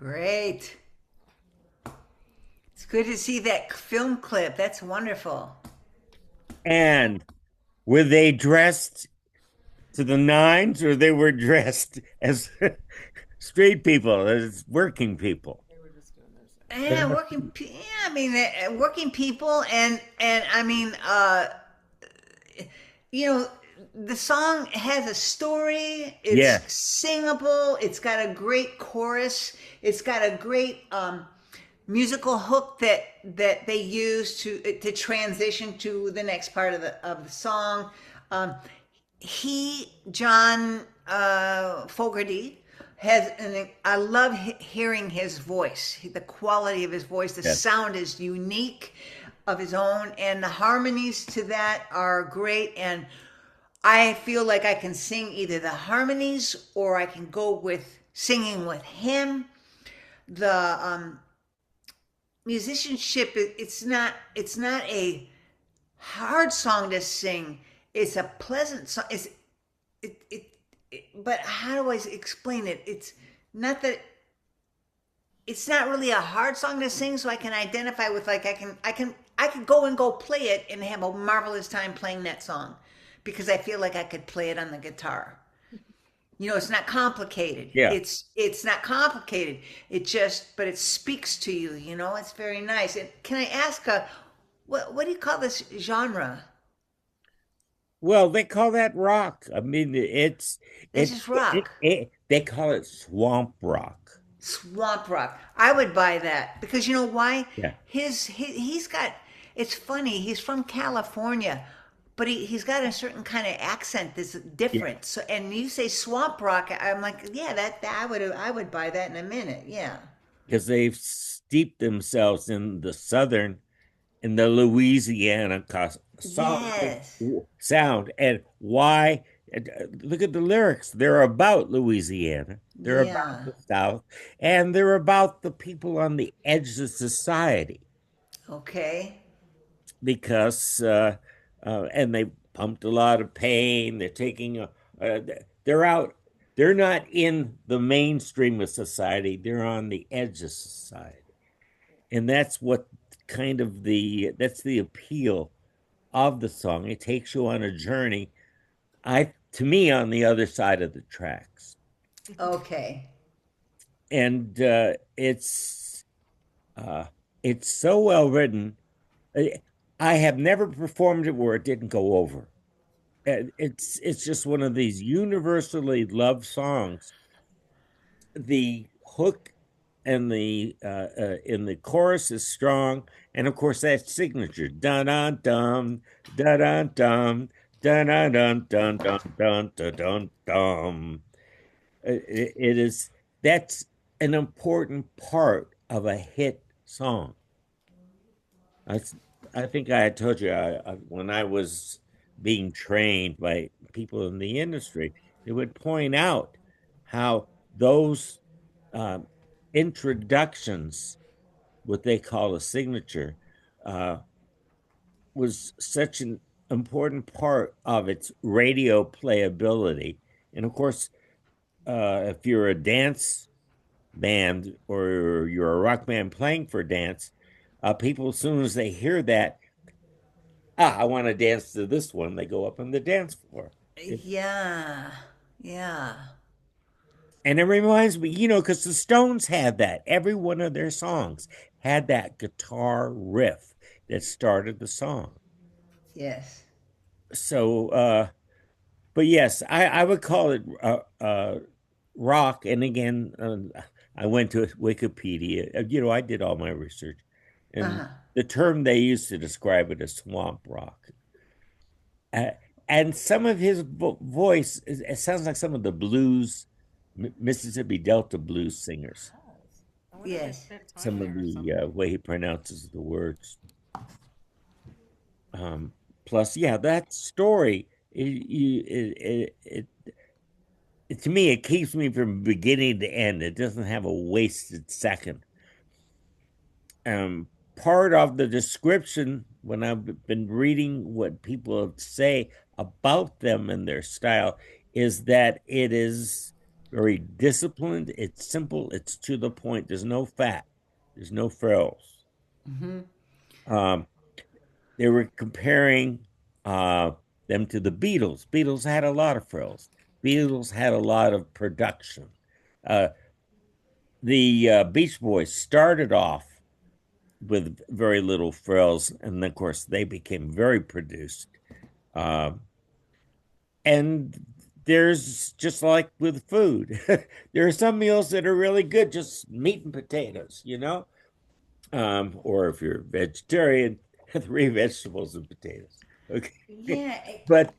Great. It's good to see that film clip. That's wonderful. And were they dressed to the nines, or they were dressed as straight people, as working people? Yeah, yeah, I mean, working people, and I mean, you know, the song has a story. It's Yeah, singable. It's got a great chorus. It's got a great musical hook that they use to transition to the next part of the song. Um, John Fogerty has an. I love hearing his voice. The quality of his voice. The yeah. sound is unique of his own, and the harmonies to that are great. And I feel like I can sing either the harmonies or I can go with singing with him. The musicianship, it's not a hard song to sing. It's a pleasant song. But how do I explain it? Not that it's not really a hard song to sing, so I can identify with, like, I could go play it and have a marvelous time playing that song because I feel like I could play it on the guitar. It's not complicated. Yeah. It's not complicated. But it speaks to you. It's very nice. And can I ask, what do you call this genre? Well, they call that rock. I mean, It's it, just rock. they call it swamp rock. Swamp rock. I would buy that because you know why? Yeah. He's got. It's funny. He's from California, but he's got a certain kind of accent that's Yeah. different. So, and you say swamp rock, I'm like, yeah, that I would buy that in a minute. Yeah. Because they've steeped themselves in the Louisiana Yes. sound. And why? Look at the lyrics. They're about Louisiana. They're about Yeah. the South, and they're about the people on the edge of society Okay. because, and they pumped a lot of pain. They're taking uh, they're out. They're not in the mainstream of society. They're on the edge of society, and that's what that's the appeal of the song. It takes you on a journey. To me, on the other side of the tracks, Okay. and uh, it's so well written. I have never performed it where it didn't go over. It's just one of these universally loved songs. The hook and the in the chorus is strong, and of course that signature dun dun dum dun dun dum dun dun dun dun dun dun dun dun dum. It is That's an important part of a hit song. I I think I had told you when I was being trained by people in the industry, they would point out how those uh, introductions, what they call a signature, uh, was such an important part of its radio playability. And of course, if you're a dance band or you're a rock band playing for dance, people, as soon as they hear that, I want to dance to this one, they go up on the dance floor. Yeah. Yeah. And it reminds me, because the Stones had that. Every one of their songs had that guitar riff that started the song. Yes. So, but yes, I would call it rock. And again, I went to Wikipedia. I did all my research, and Uh-huh. the term they used to describe it as swamp rock. Uh, and some of his voice, it sounds like some of the blues, Mississippi Delta blues singers. Yes. Some of the way he pronounces the words. Plus, yeah, that story, to me, it keeps me from beginning to end. It doesn't have a wasted second. Part of the description, when I've been reading what people say about them and their style, is that it is very disciplined. It's simple. It's to the point. There's no fat. There's no frills. Um, they were comparing them to the Beatles. Beatles had a lot of frills. Beatles had a lot of production. Uh, the Beach Boys started off with very little frills, and of course they became very produced. Um, and there's just like with food, there are some meals that are really good, just meat and potatoes, or if you're a vegetarian, three vegetables and potatoes. Okay. Yeah. But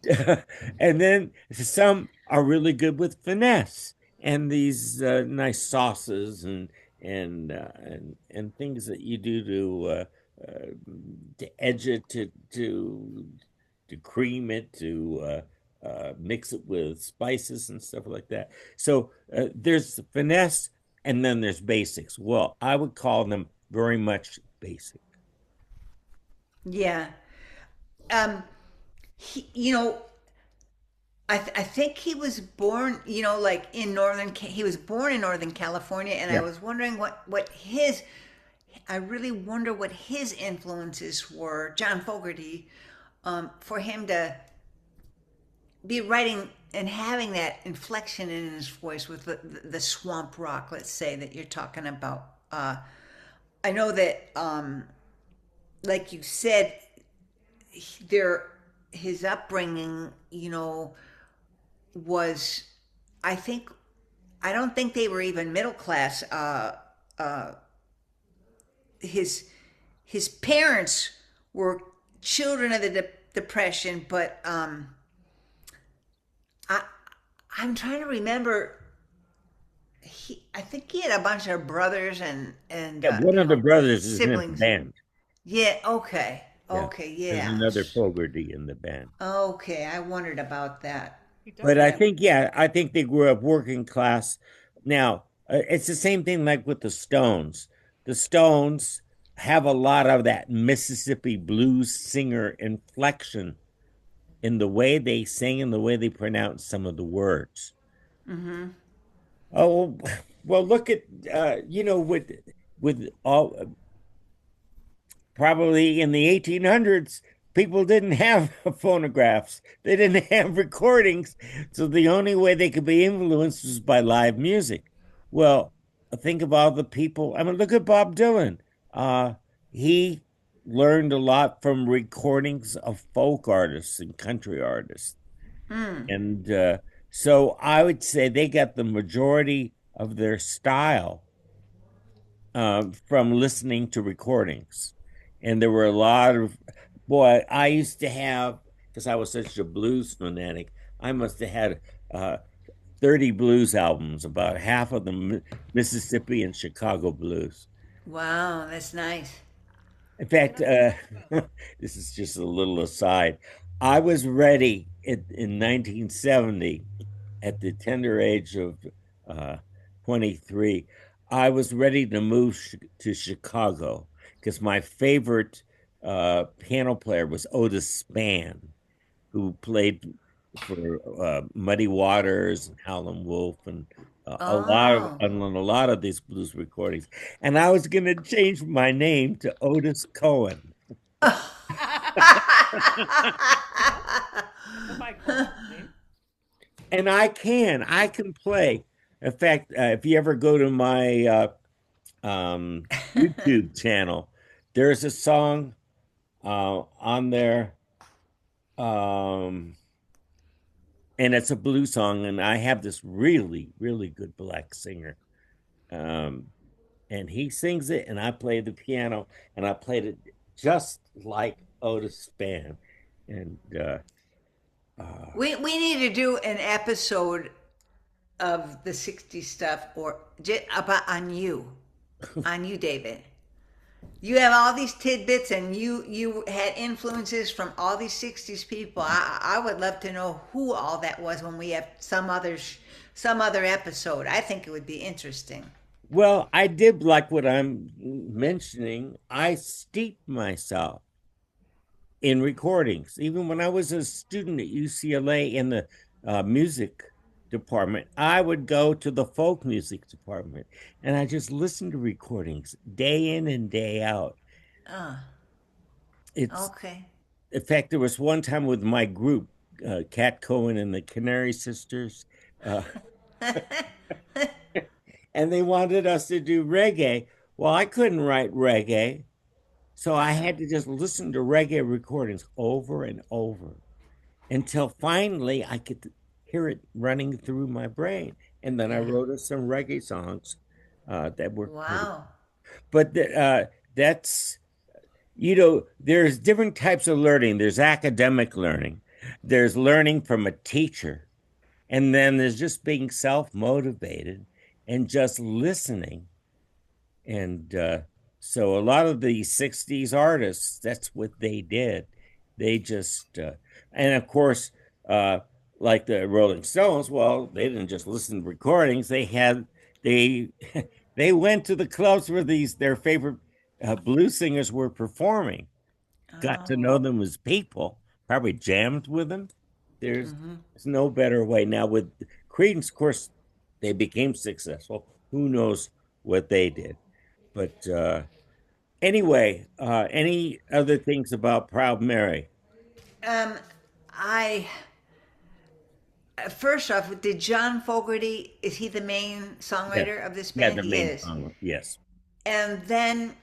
and then some are really good with finesse and these nice sauces and things that you do uh, to edge it, to cream it, to mix it with spices and stuff like that. So there's finesse and then there's basics. Well, I would call them very much basic. Yeah. Um, he, I think he was born, like in he was born in Northern California, and I Yeah. was wondering I really wonder what his influences were, John Fogerty, for him to be writing and having that inflection in his voice with the swamp rock, let's say, that you're talking about. I know that, like you said, there his upbringing, was, I think, I don't think they were even middle class. Uh, his his parents were children of the depression, but I I'm trying to remember. I think he had a bunch of brothers and Yeah, one of the brothers is in the siblings. band. Yeah. Okay. Yeah. Okay. There's Yeah. another Fogerty in the band. Okay. I wondered about that. He does But I have. think, yeah, I think they grew up working class. Now, it's the same thing like with the Stones. The Stones have a lot of that Mississippi blues singer inflection in the way they sing and the way they pronounce some of the words. Mm-hmm. Oh, well, look at with all probably in the 1800s, people didn't have phonographs. They didn't have recordings. So the only way they could be influenced was by live music. Well, think of all the people. I mean, look at Bob Dylan. He learned a lot from recordings of folk artists and country artists. Mm. And so I would say they got the majority of their style from listening to recordings. And there were a lot of, boy, I used to have, because I was such a blues fanatic, I must have had 30 blues albums, about half of them Mississippi and Chicago blues. Wow, that's nice. In fact, this is just a little aside. I was ready in 1970 at the tender age of uh, 23. I was ready to move to Chicago because my favorite piano player was Otis Spann, who played for Muddy Waters and Howlin' Wolf and Oh. on a lot of these blues recordings. And I was going to change my name to Otis Cohen. Well, my close name. And I can play. In fact, if you ever go to my YouTube channel, there's a song on there, um, and it's a blues song. And I have this really, really good black singer, um, and he sings it, and I play the piano, and I played it just like Otis Spann, and We need to do an episode of the '60s stuff, or about on you, David. You have all these tidbits, and you had influences from all these '60s people. I would love to know who all that was when we have some other episode. I think it would be interesting. well, I did like what I'm mentioning. I steeped myself in recordings, even when I was a student at UCLA in the music department, I would go to the folk music department and I just listened to recordings day in and day out. Uh, It's okay. In fact, there was one time with my group, Cat Cohen and the Canary Sisters, uh, and they wanted us to do reggae. Well, I couldn't write reggae, so I had to just listen to reggae recordings over and over until finally I could hear it running through my brain. And then I Yeah. wrote us some reggae songs that were pretty. Wow. But that's, there's different types of learning. There's academic learning, there's learning from a teacher, and then there's just being self motivated and just listening. And so a lot of the 60s artists, that's what they did. They just, and of course, uh, like the Rolling Stones, well, they didn't just listen to recordings. They, they went to the clubs where their favorite blues singers were performing, got to Oh. know them as people, probably jammed with them. There's, Mm-hmm. there's no better way. Now with Creedence, of course, they became successful. Who knows what they did? But anyway, any other things about Proud Mary? Um, I First off, did John Fogerty, is he the main Yeah, songwriter of this yeah, band? the He main is. song. Yes, And then,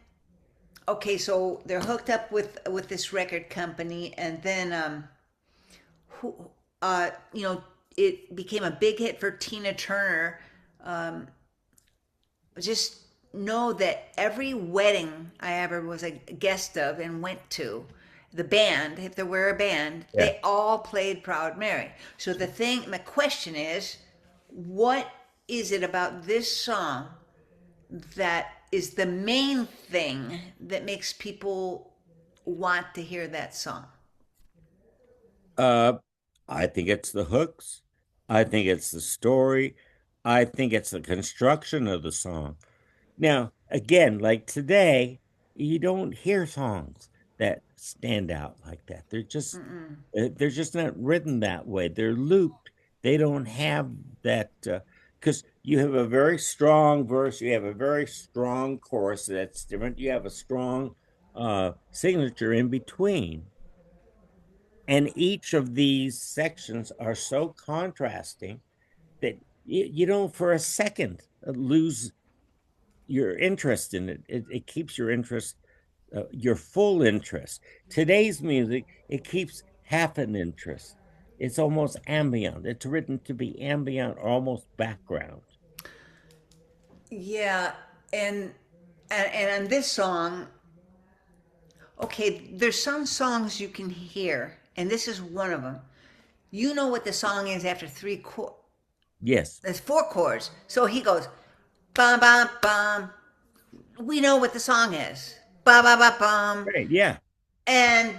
okay, so they're hooked up with this record company, and then who it became a big hit for Tina Turner. Um, just know that every wedding I ever was a guest of and went to, the band, if there were a band, yeah. they all played Proud Mary. So my question is, what is it about this song that is the main thing that makes people want to hear that song? Uh, I think it's the hooks. I think it's the story. I think it's the construction of the song. Now, again, like today, you don't hear songs that stand out like that. Mm-mm. They're just not written that way. They're looped. They don't have that because you have a very strong verse, you have a very strong chorus that's different. You have a strong signature in between. And each of these sections are so contrasting that you don't for a second lose your interest in it. It keeps your full interest. Today's music, it keeps half an interest. It's almost ambient. It's written to be ambient, almost background. Yeah, and and on this song, okay, there's some songs you can hear, and this is one of them. You know what the song is after three chords. Yes. There's four chords. So he goes, bum bum bum. We know what the song is. Bum bum bum bum. Right. Yeah. And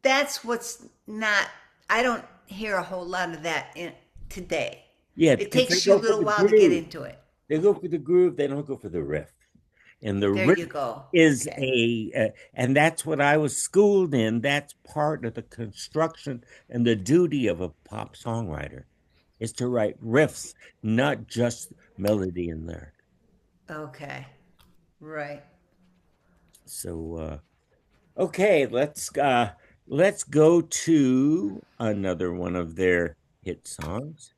that's what's not. I don't hear a whole lot of that today. Yeah. It Because they takes you a go for little the while to get groove. into it. They go for the groove. They don't go for the riff. And the There riff you go. is Okay. and that's what I was schooled in. That's part of the construction and the duty of a pop songwriter is to write riffs, not just melody and lyric. Okay. Right. So okay, let's go to another one of their hit songs.